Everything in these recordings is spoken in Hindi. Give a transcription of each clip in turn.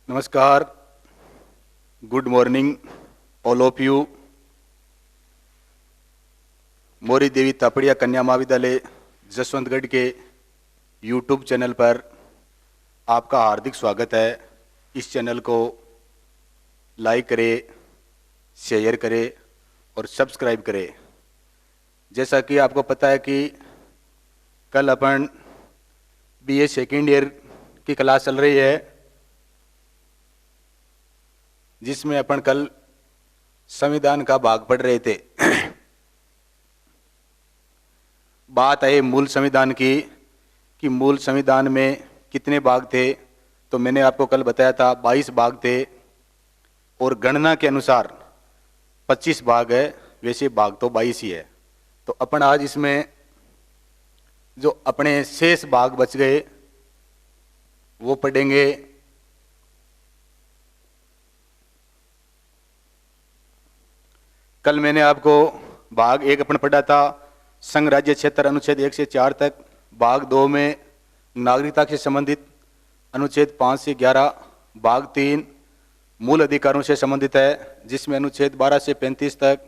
नमस्कार, good morning all of you. Mori Devi Tapadia Kanya Mahavidyalaya Jaswantgarh के यूट्यूब चैनल पर आपका हार्दिक स्वागत है। इस चैनल को लाइक करें, शेयर करें और सब्सक्राइब करें। जैसा कि आपको पता है कि कल अपन बीए सेकेंड ईयर की क्लास चल रही है, जिसमें अपन कल संविधान का भाग पढ़ रहे थे। बात है मूल संविधान की कि मूल संविधान में कितने भाग थे। तो मैंने आपको कल बताया था 22 भाग थे और गणना के अनुसार 25 भाग है, वैसे भाग तो 22 ही है। तो अपन आज इसमें जो अपने शेष भाग बच गए वो पढ़ेंगे। कल मैंने आपको भाग 1 अपन पढ़ा था, संघ राज्य क्षेत्र अनुच्छेद 1 से 4 तक। भाग 2 में नागरिकता से संबंधित अनुच्छेद 5 से 11। भाग 3 मूल अधिकारों से संबंधित है, जिसमें अनुच्छेद 12 से 35 तक।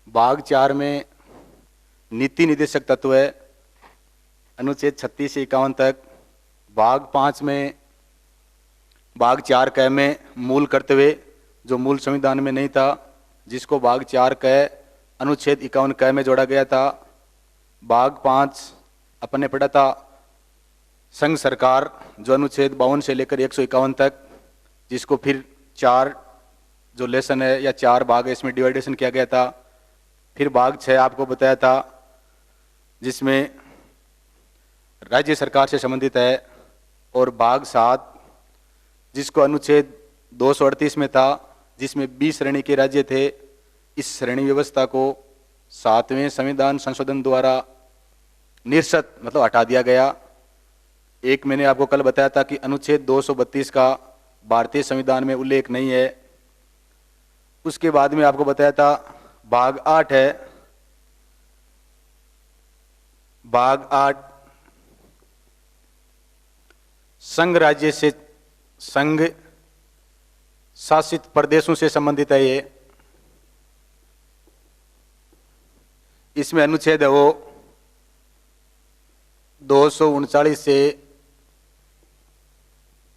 भाग 4 में नीति निर्देशक तत्व है, अनुच्छेद 36 से 51 तक। भाग 5 में भाग 4 क में मूल कर्तव्य, जो मूल संविधान में नहीं था, जिसको भाग 4 क अनुच्छेद 51 क में जोड़ा गया था। भाग 5 अपन ने पढ़ा था संघ सरकार, जो अनुच्छेद 52 से लेकर 151 तक, जिसको फिर 4 जो लेसन है या 4 भाग है इसमें डिवाइडेशन किया गया था। फिर भाग 6 आपको बताया था, जिसमें राज्य सरकार से संबंधित है। और भाग 7 जिसको अनुच्छेद 238 में था, जिसमें 20 श्रेणी के राज्य थे। इस श्रेणी व्यवस्था को 7वें संविधान संशोधन द्वारा निरस्त मतलब हटा दिया गया। एक मैंने आपको कल बताया था कि अनुच्छेद 232 का भारतीय संविधान में उल्लेख नहीं है। उसके बाद में आपको बताया था भाग 8 है। भाग 8 संघ राज्य से संघ शासित प्रदेशों से संबंधित है। ये इसमें अनुच्छेद है वो 239 से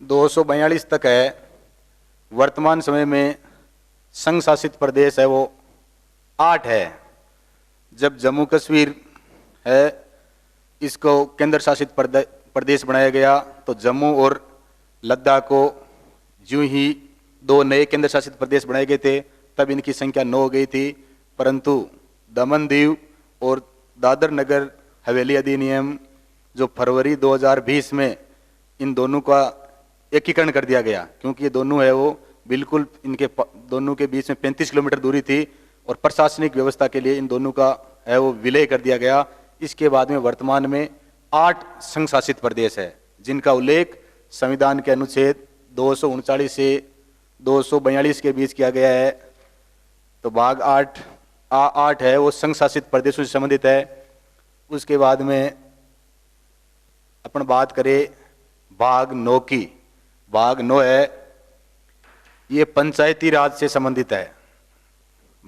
242 तक है। वर्तमान समय में संघ शासित प्रदेश है वो 8 है। जब जम्मू कश्मीर है इसको केंद्र शासित प्रदेश बनाया गया, तो जम्मू और लद्दाख को यूं ही 2 नए केंद्र शासित प्रदेश बनाए गए थे, तब इनकी संख्या 9 हो गई थी। परंतु दमन दीव और दादर नगर हवेली अधिनियम जो फरवरी 2020 में इन दोनों का एकीकरण कर दिया गया, क्योंकि ये दोनों है वो बिल्कुल इनके दोनों के बीच में 35 किलोमीटर दूरी थी और प्रशासनिक व्यवस्था के लिए इन दोनों का है वो विलय कर दिया गया। इसके बाद में वर्तमान में 8 संघ शासित प्रदेश है, जिनका उल्लेख संविधान के अनुच्छेद 239 से 242 के बीच किया गया है। तो भाग 8 है वो संघ शासित प्रदेशों से संबंधित है। उसके बाद में अपन बात करें भाग 9 की। भाग 9 है ये पंचायती राज से संबंधित है।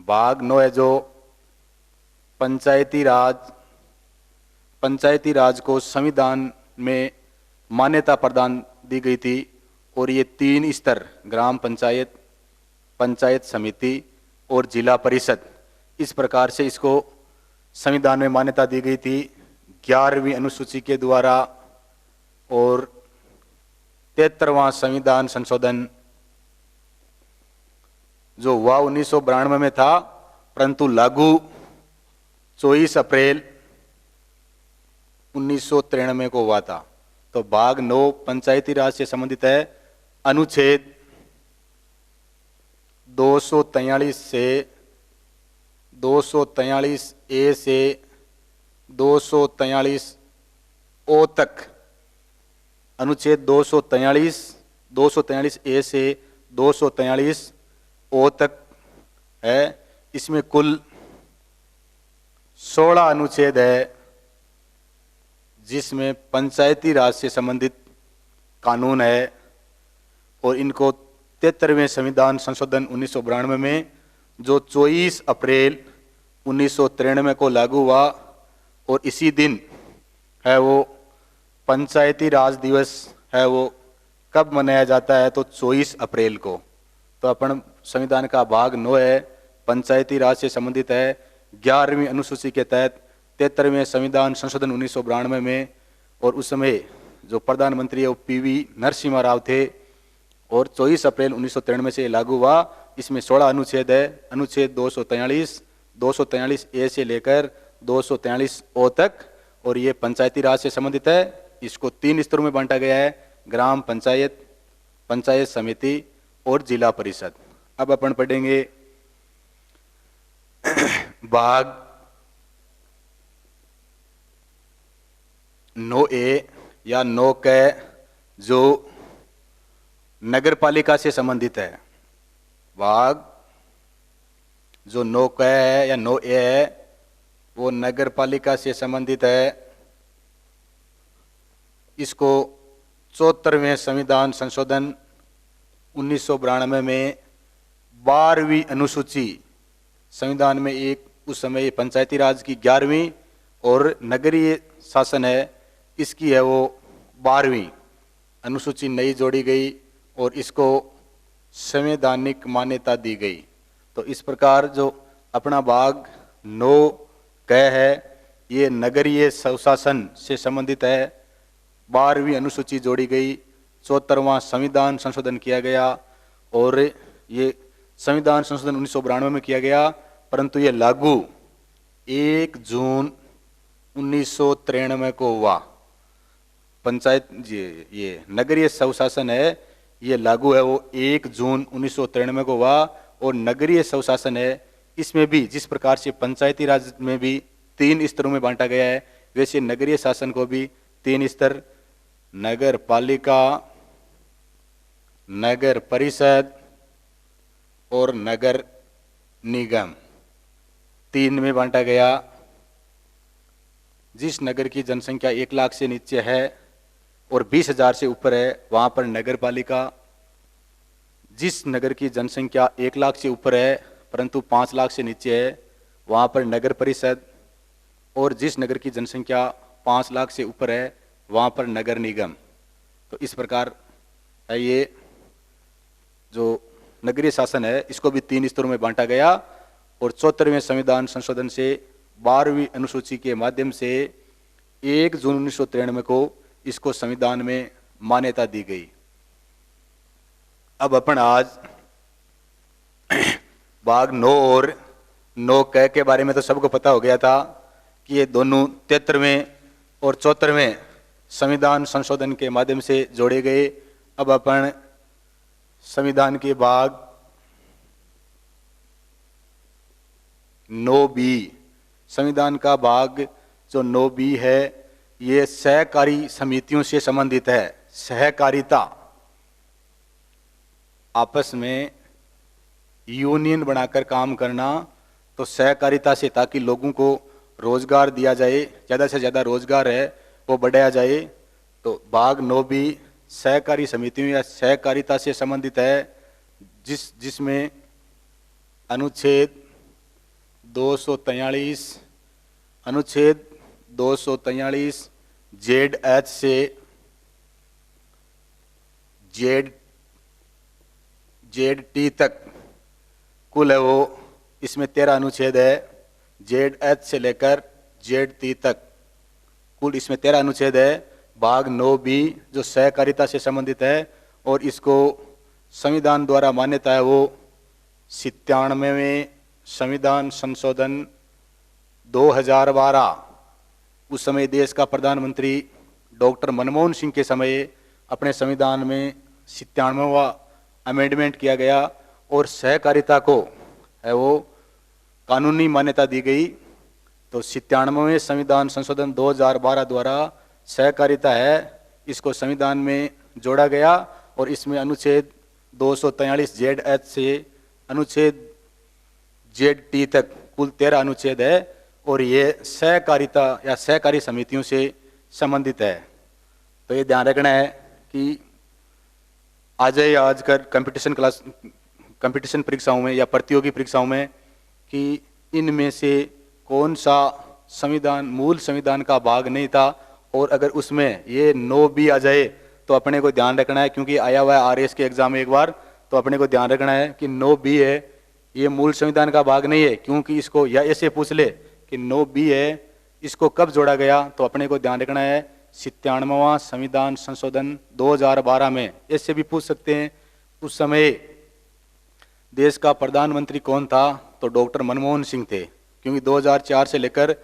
भाग 9 है जो पंचायती राज को संविधान में मान्यता प्रदान दी गई थी। और ये 3 स्तर ग्राम पंचायत, पंचायत समिति और जिला परिषद, इस प्रकार से इसको संविधान में मान्यता दी गई थी 11वीं अनुसूची के द्वारा। और 73वां संविधान संशोधन जो हुआ 1992 में था, परंतु लागू 24 अप्रैल 1993 को हुआ था। तो भाग 9 पंचायती राज से संबंधित है। अनुच्छेद 243 से 243 ए से 243 ओ तक, अनुच्छेद 243 ए से 243 ओ तक है। इसमें कुल 16 अनुच्छेद है, जिसमें पंचायती राज से संबंधित कानून है और इनको 73वें संविधान संशोधन 1992 में जो 24 अप्रैल 1993 को लागू हुआ, और इसी दिन है वो पंचायती राज दिवस है वो कब मनाया जाता है, तो 24 अप्रैल को। तो अपन संविधान का भाग 9 है, पंचायती राज से संबंधित है। 11वीं अनुसूची के तहत 73वें संविधान संशोधन 1992 में, और उस समय जो प्रधानमंत्री है वो PV नरसिम्हा राव थे, और 24 अप्रैल 1993 से लागू हुआ। इसमें 16 अनुच्छेद है, अनुच्छेद 243, 243 ए से लेकर 243 ओ तक, और ये पंचायती राज से संबंधित है। इसको 3 स्तरों में बांटा गया है, ग्राम पंचायत, पंचायत समिति और जिला परिषद। अब अपन पढ़ेंगे भाग 9A या 9 क, जो नगर पालिका से संबंधित है। भाग जो 9 क है या 9A है वो नगर पालिका से संबंधित है। इसको 74वें संविधान संशोधन 1992 में 12वीं अनुसूची संविधान में, एक उस समय पंचायती राज की 11वीं और नगरीय शासन है इसकी है वो 12वीं अनुसूची नई जोड़ी गई, और इसको संवैधानिक मान्यता दी गई। तो इस प्रकार जो अपना भाग 9 क है ये नगरीय स्वशासन से संबंधित है। 12वीं अनुसूची जोड़ी गई, 74वां संविधान संशोधन किया गया, और ये संविधान संशोधन 1992 में किया गया, परंतु ये लागू 1 जून 1993 को हुआ। पंचायत ये नगरीय स्वशासन है, ये लागू है वो 1 जून 1993 को हुआ, और नगरीय स्वशासन है इसमें भी जिस प्रकार से पंचायती राज में भी 3 स्तरों में बांटा गया है, वैसे नगरीय शासन को भी 3 स्तर, नगर पालिका, नगर परिषद और नगर निगम, 3 में बांटा गया। जिस नगर की जनसंख्या 1 लाख से नीचे है और 20,000 से ऊपर है वहां पर नगर पालिका। जिस नगर की जनसंख्या 1 लाख से ऊपर है परंतु 5 लाख से नीचे है वहां पर नगर परिषद, और जिस नगर की जनसंख्या 5 लाख से ऊपर है वहां पर नगर निगम। तो इस प्रकार है ये जो नगरीय शासन है इसको भी 3 स्तरों में बांटा गया, और 74वें संविधान संशोधन से 12वीं अनुसूची के माध्यम से 1 जून 1993 को इसको संविधान में मान्यता दी गई। अब अपन आज भाग 9 और 9 क के बारे में तो सबको पता हो गया था कि ये दोनों 73वें और 74वें संविधान संशोधन के माध्यम से जोड़े गए। अब अपन संविधान के भाग 9B, संविधान का भाग जो 9B है ये सहकारी समितियों से संबंधित है। सहकारिता, आपस में यूनियन बनाकर काम करना, तो सहकारिता से ताकि लोगों को रोजगार दिया जाए, ज़्यादा से ज़्यादा रोजगार है वो बढ़ाया जाए। तो भाग 9B सहकारी समितियों या सहकारिता से संबंधित है, जिसमें अनुच्छेद 243 अनुच्छेद 243 ZH से ZT तक कुल है वो, इसमें 13 अनुच्छेद है। ZH से लेकर ZT तक कुल इसमें 13 अनुच्छेद है। भाग 9B जो सहकारिता से संबंधित है और इसको संविधान द्वारा मान्यता है वो 97वें संविधान संशोधन 2012, उस समय देश का प्रधानमंत्री डॉक्टर मनमोहन सिंह के समय अपने संविधान में 97वां अमेंडमेंट किया गया और सहकारिता को है वो कानूनी मान्यता दी गई। तो 97वें संविधान संशोधन 2012 द्वारा सहकारिता है इसको संविधान में जोड़ा गया, और इसमें अनुच्छेद 243 ZH से अनुच्छेद ZT तक कुल 13 अनुच्छेद है, और ये सहकारिता या सहकारी समितियों से संबंधित है। तो ये ध्यान रखना है कि जाए आजकल कंपटीशन परीक्षाओं में या प्रतियोगी परीक्षाओं में कि इनमें से कौन सा मूल संविधान का भाग नहीं था, और अगर उसमें ये नो भी आ जाए तो अपने को ध्यान रखना है, क्योंकि आया हुआ है आरएएस के एग्जाम में एक बार, तो अपने को ध्यान रखना है कि नो बी है, ये मूल संविधान का भाग नहीं है। क्योंकि इसको या ऐसे पूछ ले कि नो बी है, इसको कब जोड़ा गया, तो अपने को ध्यान रखना है 97वां संविधान संशोधन 2012 में, ऐसे भी पूछ सकते हैं। उस समय देश का प्रधानमंत्री कौन था, तो डॉक्टर मनमोहन सिंह थे, क्योंकि 2004 से लेकर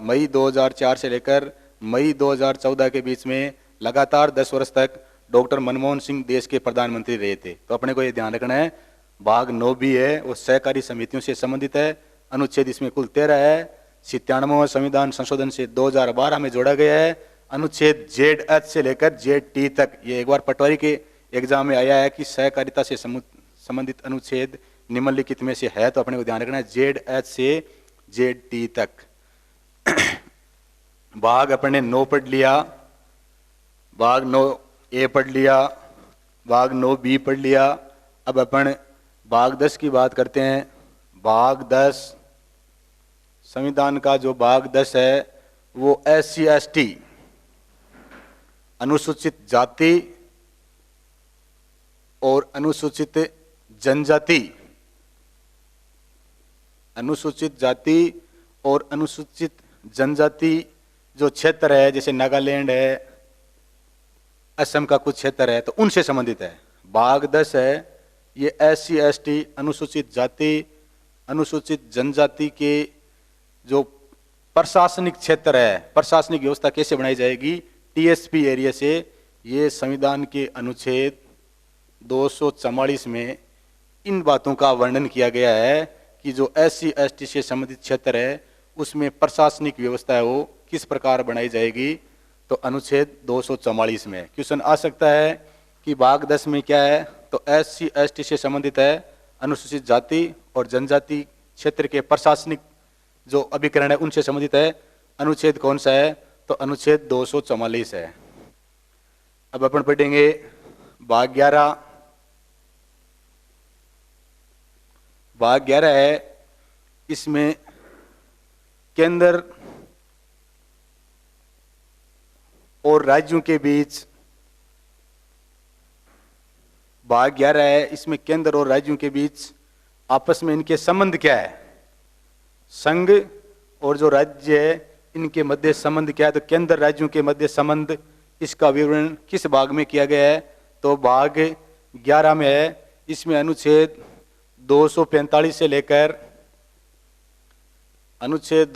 मई 2004 से लेकर मई 2014 के बीच में लगातार 10 वर्ष तक डॉक्टर मनमोहन सिंह देश के प्रधानमंत्री रहे थे। तो अपने को ये ध्यान रखना है, भाग 9 भी है, वो सहकारी समितियों से संबंधित है। अनुच्छेद इसमें कुल 13 है, 97वां संविधान संशोधन से 2012 में जोड़ा गया है। अनुच्छेद ZH से लेकर ZT तक, ये एक बार पटवारी के एग्जाम में आया है कि सहकारिता से संबंधित अनुच्छेद निम्नलिखित में से है, तो अपने को ध्यान रखना है ZH से ZT तक। भाग अपने 9 पढ़ लिया, भाग 9A पढ़ लिया, भाग 9B पढ़ लिया। अब अपन भाग 10 की बात करते हैं। भाग 10 संविधान का जो भाग 10 है वो SC/ST अनुसूचित जाति और अनुसूचित जनजाति, अनुसूचित जाति और अनुसूचित जनजाति जो क्षेत्र है, जैसे नागालैंड है, असम का कुछ क्षेत्र है, तो उनसे संबंधित है। भाग 10 है ये SC/ST अनुसूचित जाति अनुसूचित जनजाति के जो प्रशासनिक क्षेत्र है, प्रशासनिक व्यवस्था कैसे बनाई जाएगी TSP एरिया से, ये संविधान के अनुच्छेद 244 में इन बातों का वर्णन किया गया है कि जो SC/ST से संबंधित क्षेत्र है उसमें प्रशासनिक व्यवस्था है वो किस प्रकार बनाई जाएगी। तो अनुच्छेद 244 में क्वेश्चन आ सकता है कि भाग 10 में क्या है, तो SC/ST से संबंधित है, अनुसूचित जाति और जनजाति क्षेत्र के प्रशासनिक जो अभिकरण है उनसे संबंधित है। अनुच्छेद कौन सा है, तो अनुच्छेद 244 है। अब अपन पढ़ेंगे भाग 11। भाग 11 है, इसमें केंद्र और राज्यों के बीच, भाग 11 है, इसमें केंद्र और राज्यों के बीच आपस में इनके संबंध क्या है, संघ और जो राज्य है इनके मध्य संबंध क्या है। तो केंद्र राज्यों के मध्य संबंध, इसका विवरण किस भाग में किया गया है, तो भाग 11 में है। इसमें अनुच्छेद 245 से लेकर अनुच्छेद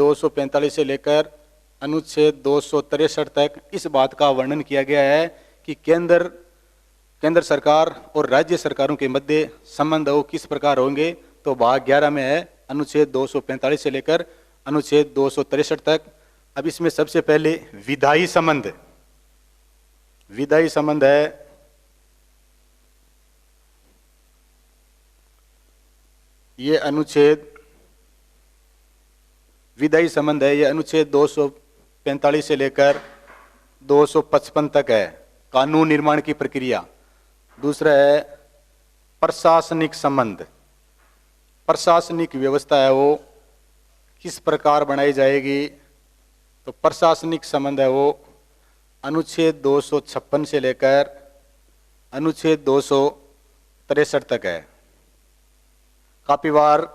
263 तक इस बात का वर्णन किया गया है कि केंद्र सरकार और राज्य सरकारों के मध्य संबंध वो किस प्रकार होंगे। तो भाग 11 में है अनुच्छेद 245 से लेकर अनुच्छेद 263 तक। अब इसमें सबसे पहले विधायी संबंध है। ये अनुच्छेद विधायी संबंध है, ये अनुच्छेद 245 से लेकर 255 तक है, कानून निर्माण की प्रक्रिया। दूसरा है प्रशासनिक संबंध, प्रशासनिक व्यवस्था है वो किस प्रकार बनाई जाएगी। तो प्रशासनिक संबंध है वो अनुच्छेद 256 से लेकर अनुच्छेद 263 तक है। काफी बार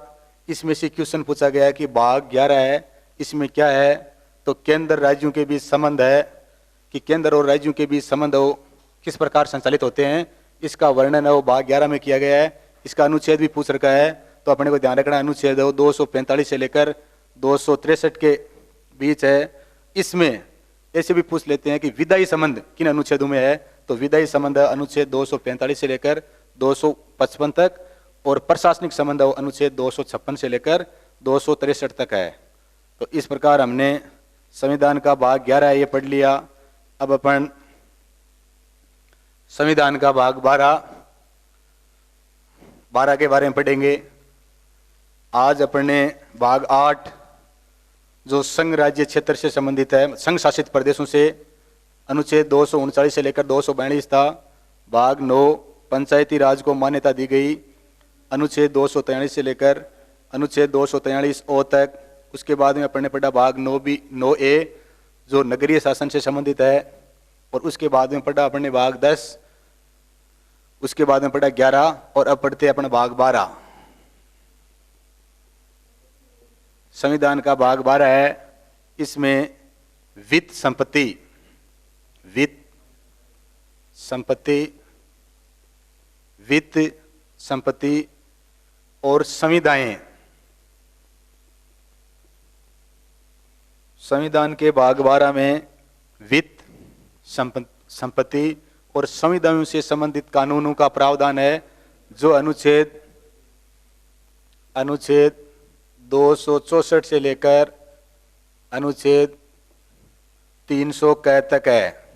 इसमें से क्वेश्चन पूछा गया है कि भाग 11 है, इसमें क्या है, तो केंद्र राज्यों के बीच संबंध है कि केंद्र और राज्यों के बीच संबंध वो किस प्रकार संचालित होते हैं, इसका वर्णन है वो भाग 11 में किया गया है। इसका अनुच्छेद भी पूछ रखा है, तो अपने को ध्यान रखना है अनुच्छेद 245 से लेकर 263 के बीच है। इसमें ऐसे भी पूछ लेते हैं कि विधायी संबंध किन अनुच्छेदों में है, तो विधायी संबंध अनुच्छेद 245 से लेकर 255 तक, और प्रशासनिक संबंध अनुच्छेद 256 से लेकर 263 तक है। तो इस प्रकार हमने संविधान का भाग 11 ये पढ़ लिया। अब अपन संविधान का भाग 12 के बारे में पढ़ेंगे। आज अपने भाग 8 जो संघ राज्य क्षेत्र से संबंधित है, संघ शासित प्रदेशों से, अनुच्छेद 239 से लेकर 242 था। भाग 9 पंचायती राज को मान्यता दी गई, अनुच्छेद 243 से लेकर अनुच्छेद 243 ओ तक। उसके बाद में पढ़ने पड़ा भाग 9A जो नगरीय शासन से संबंधित है, और उसके बाद में पढ़ा अपने भाग 10, उसके बाद में पढ़ा 11, और अब पढ़ते हैं अपना भाग 12। संविधान का भाग 12 है, इसमें वित्त संपत्ति और संविदाएं। संविधान के भाग 12 में वित्त संपत्ति और संविदाओं से संबंधित कानूनों का प्रावधान है, जो अनुच्छेद 264 से लेकर अनुच्छेद 300 क तक है।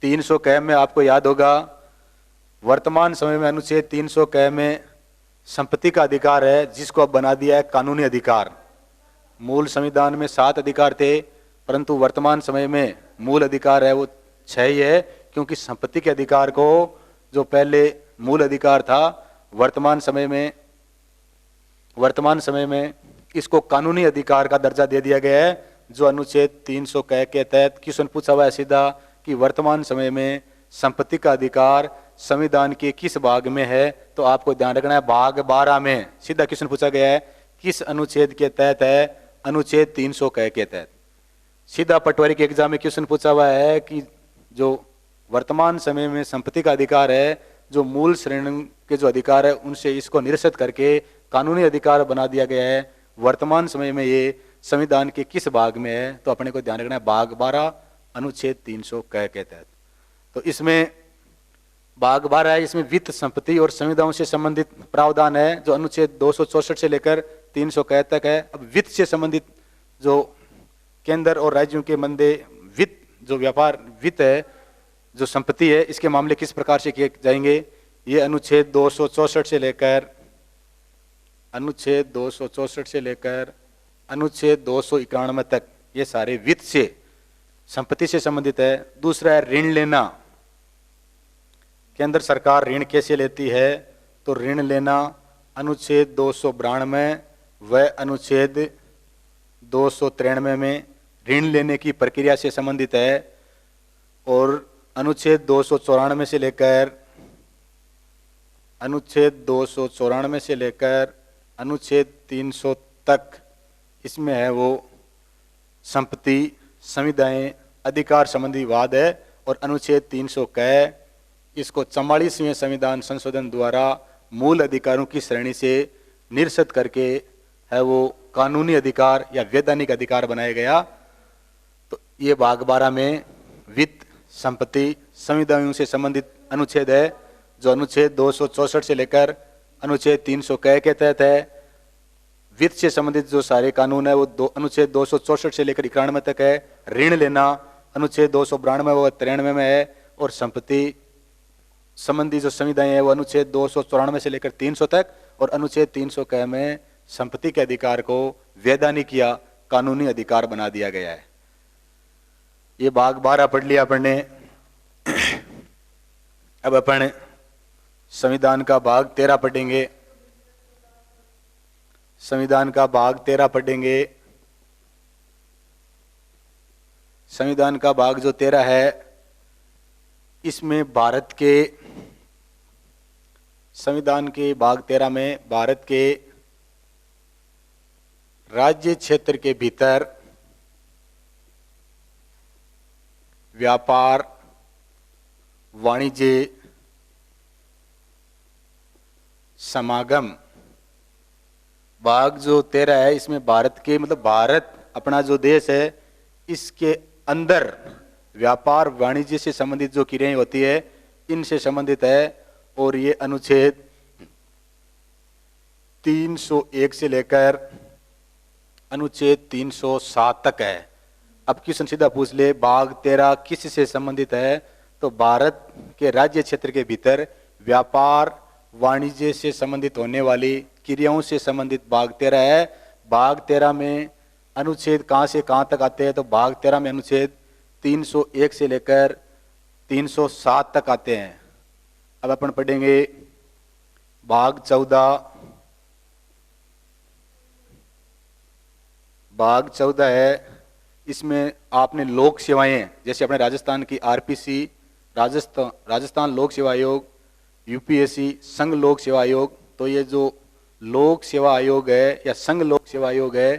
300 क में आपको याद होगा, वर्तमान समय में अनुच्छेद 300 क में संपत्ति का अधिकार है, जिसको अब बना दिया है कानूनी अधिकार। मूल संविधान में 7 अधिकार थे, परंतु वर्तमान समय में मूल अधिकार है वो 6 ही है, क्योंकि संपत्ति के अधिकार को जो पहले मूल अधिकार था, वर्तमान समय में इसको कानूनी अधिकार का दर्जा दे दिया गया है, जो अनुच्छेद 300 क के तहत। क्वेश्चन पूछा हुआ है सीधा कि वर्तमान समय में संपत्ति का अधिकार संविधान के किस भाग में है, तो आपको ध्यान रखना है भाग 12 में। सीधा क्वेश्चन पूछा गया है किस अनुच्छेद के तहत है, अनुच्छेद 300 क के तहत। सीधा पटवारी के एग्जाम में क्वेश्चन पूछा हुआ है कि जो वर्तमान समय में संपत्ति का अधिकार है, जो मूल श्रेणी के जो अधिकार है, उनसे इसको निरस्त करके कानूनी अधिकार बना दिया गया है, वर्तमान समय में ये संविधान के किस भाग में है, तो अपने को ध्यान रखना है भाग 12 अनुच्छेद 300 क के तहत। तो इसमें भाग 12 है, इसमें वित्त संपत्ति और संविदाओं से संबंधित प्रावधान है, जो अनुच्छेद 264 से लेकर 300 क तक है। अब वित्त से संबंधित जो केंद्र और राज्यों के मंदे वित्त जो व्यापार वित्त है, जो संपत्ति है, इसके मामले किस प्रकार से किए जाएंगे, ये अनुच्छेद 264 से लेकर अनुच्छेद 291 तक ये सारे वित्त से संपत्ति से संबंधित है। दूसरा है ऋण लेना। केंद्र सरकार ऋण कैसे लेती है, तो ऋण लेना अनुच्छेद 292 व अनुच्छेद 293 में ऋण लेने की प्रक्रिया से संबंधित है, और अनुच्छेद 294 से लेकर अनुच्छेद 300 तक इसमें है वो संपत्ति संविदाएं अधिकार संबंधी वाद है। और अनुच्छेद 300 क इसको 44वें संविधान संशोधन द्वारा मूल अधिकारों की श्रेणी से निरस्त करके है वो कानूनी अधिकार या वैधानिक अधिकार बनाया गया। तो ये भाग 12 में वित्त संपत्ति संविदाओं से संबंधित अनुच्छेद है, जो अनुच्छेद 264 से लेकर अनुच्छेद 300 क के तहत है। वित्त से संबंधित जो सारे कानून है वो अनुच्छेद 264 से लेकर 91 तक है। ऋण लेना अनुच्छेद 292 व 93 में है, और संपत्ति संबंधी जो संविधाएं है वो अनुच्छेद 294 से लेकर 300 तक, और अनुच्छेद 300 क में संपत्ति के अधिकार को वैधानिक या कानूनी अधिकार बना दिया गया है। ये भाग 12 पढ़ लिया अपन ने। अब अपन संविधान का भाग 13 पढ़ेंगे। संविधान का भाग 13 पढ़ेंगे। संविधान का भाग जो 13 है, इसमें भारत के संविधान के भाग 13 में भारत के राज्य क्षेत्र के भीतर व्यापार, वाणिज्य, समागम, भाग जो 13 है, इसमें भारत के मतलब भारत अपना जो देश है, इसके अंदर व्यापार वाणिज्य से संबंधित जो क्रियाएं होती है, इनसे संबंधित है। और ये अनुच्छेद 301 से लेकर अनुच्छेद 307 तक है। अब क्वेश्चन सीधा पूछ ले, भाग 13 किस से संबंधित है, तो भारत के राज्य क्षेत्र के भीतर व्यापार वाणिज्य से संबंधित होने वाली क्रियाओं से संबंधित भाग 13 है। भाग 13 में अनुच्छेद कहाँ से कहाँ तक आते हैं, तो भाग 13 में अनुच्छेद 301 से लेकर 307 तक आते हैं। अब अपन पढ़ेंगे भाग 14। भाग 14 है, इसमें आपने लोक सेवाएं, जैसे अपने राजस्थान की आरपीसी, राजस्थान लोक सेवा आयोग, यूपीएससी, संघ लोक सेवा आयोग, तो ये जो लोक सेवा आयोग है या संघ लोक सेवा आयोग है,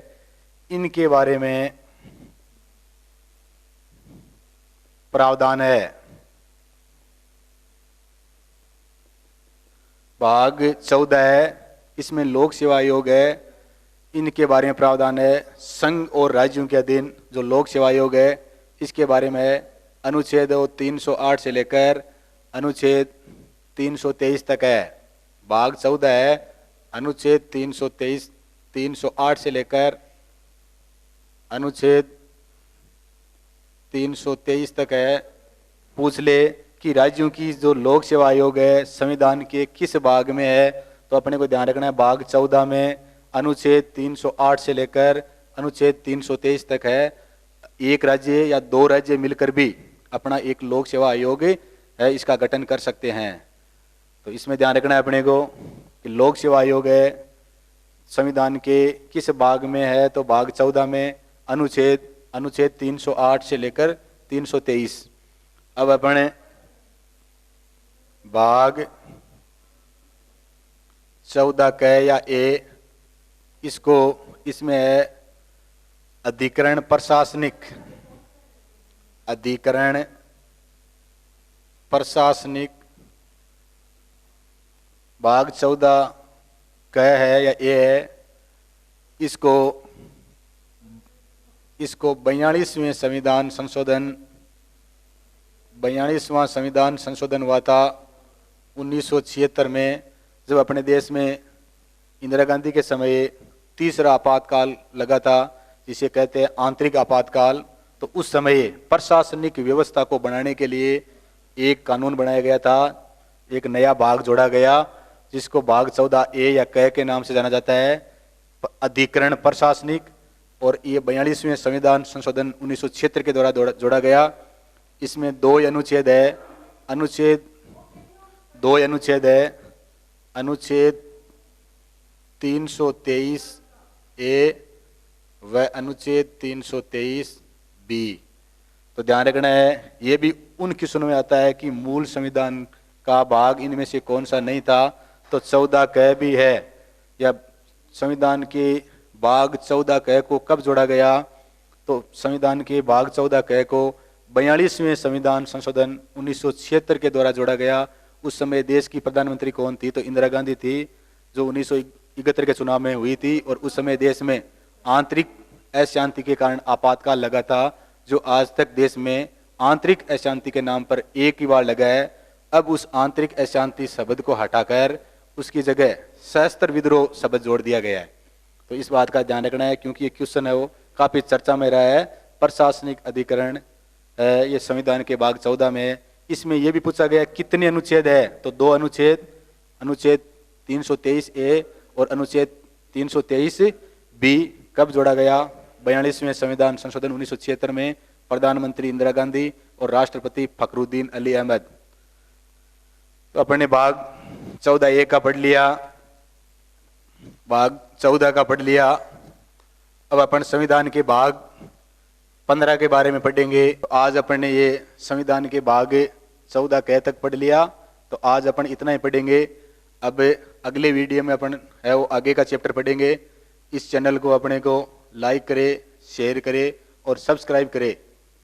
इनके बारे में प्रावधान है। भाग 14 है, इसमें लोक सेवा आयोग है, इनके बारे में प्रावधान है। संघ और राज्यों के अधीन जो लोक सेवा आयोग है, इसके बारे में है। अनुच्छेद 308 से लेकर अनुच्छेद 323 तक है। भाग 14 है, अनुच्छेद 308 से लेकर अनुच्छेद 323 तक है। पूछ ले कि राज्यों की जो लोक सेवा आयोग है संविधान के किस भाग में है, तो अपने को ध्यान रखना है भाग 14 में अनुच्छेद 308 से लेकर अनुच्छेद 323 तक है। एक राज्य या दो राज्य मिलकर भी अपना एक लोक सेवा आयोग है, इसका गठन कर सकते हैं। तो इसमें ध्यान रखना है अपने को कि लोक सेवा आयोग है संविधान के किस भाग में है, तो भाग 14 में अनुच्छेद 308 से लेकर 323। अब अपन भाग 14 क या ए, इसमें है अधिकरण प्रशासनिक। भाग 14 क है या ए है, इसको 42वें संविधान संशोधन हुआ था 1976 में, जब अपने देश में इंदिरा गांधी के समय तीसरा आपातकाल लगा था, जिसे कहते हैं आंतरिक आपातकाल। तो उस समय प्रशासनिक व्यवस्था को बनाने के लिए एक कानून बनाया गया था, एक नया भाग जोड़ा गया, जिसको भाग 14 ए या क के नाम से जाना जाता है, अधिकरण प्रशासनिक। और ये 42वें संविधान संशोधन 1976 के द्वारा जोड़ा गया। इसमें दो अनुच्छेद है, अनुच्छेद 323 ए व अनुच्छेद 323 बी। तो ध्यान रखना है, ये भी उन किस्मों में आता है कि मूल संविधान का भाग इनमें से कौन सा नहीं था। तो 14 क भी है, या संविधान के भाग 14 क को कब जोड़ा गया, तो संविधान के भाग 14 क को 42वें संविधान संशोधन 1976 के द्वारा जोड़ा गया। उस समय देश की प्रधानमंत्री कौन थी, तो इंदिरा गांधी थी, जो 1971 के चुनाव में हुई थी। और उस समय देश में आंतरिक अशांति के कारण आपातकाल लगा था, जो आज तक देश में आंतरिक अशांति के नाम पर एक ही बार लगा है। अब उस आंतरिक अशांति शब्द को हटाकर उसकी जगह सशस्त्र विद्रोह शब्द जोड़ दिया गया है। तो इस बात का ध्यान रखना है, क्योंकि ये क्वेश्चन है वो काफी चर्चा में रहा है। प्रशासनिक अधिकरण ये संविधान के भाग 14 में। इसमें यह भी पूछा गया कितने अनुच्छेद है, तो दो अनुच्छेद 323 ए और अनुच्छेद 323 बी कब जोड़ा गया, 42वें संविधान संशोधन 1976 में, प्रधानमंत्री इंदिरा गांधी और राष्ट्रपति फखरुद्दीन अली अहमद। तो अपन ने भाग 14 ए का पढ़ लिया, भाग 14 का पढ़ लिया। अब अपन संविधान के भाग 15 के बारे में पढ़ेंगे। तो आज अपन ने ये संविधान के भाग 14 क तक पढ़ लिया, तो आज अपन इतना ही पढ़ेंगे। अब अगले वीडियो में अपन है वो आगे का चैप्टर पढ़ेंगे। इस चैनल को अपने को लाइक करे, शेयर करे और सब्सक्राइब करे।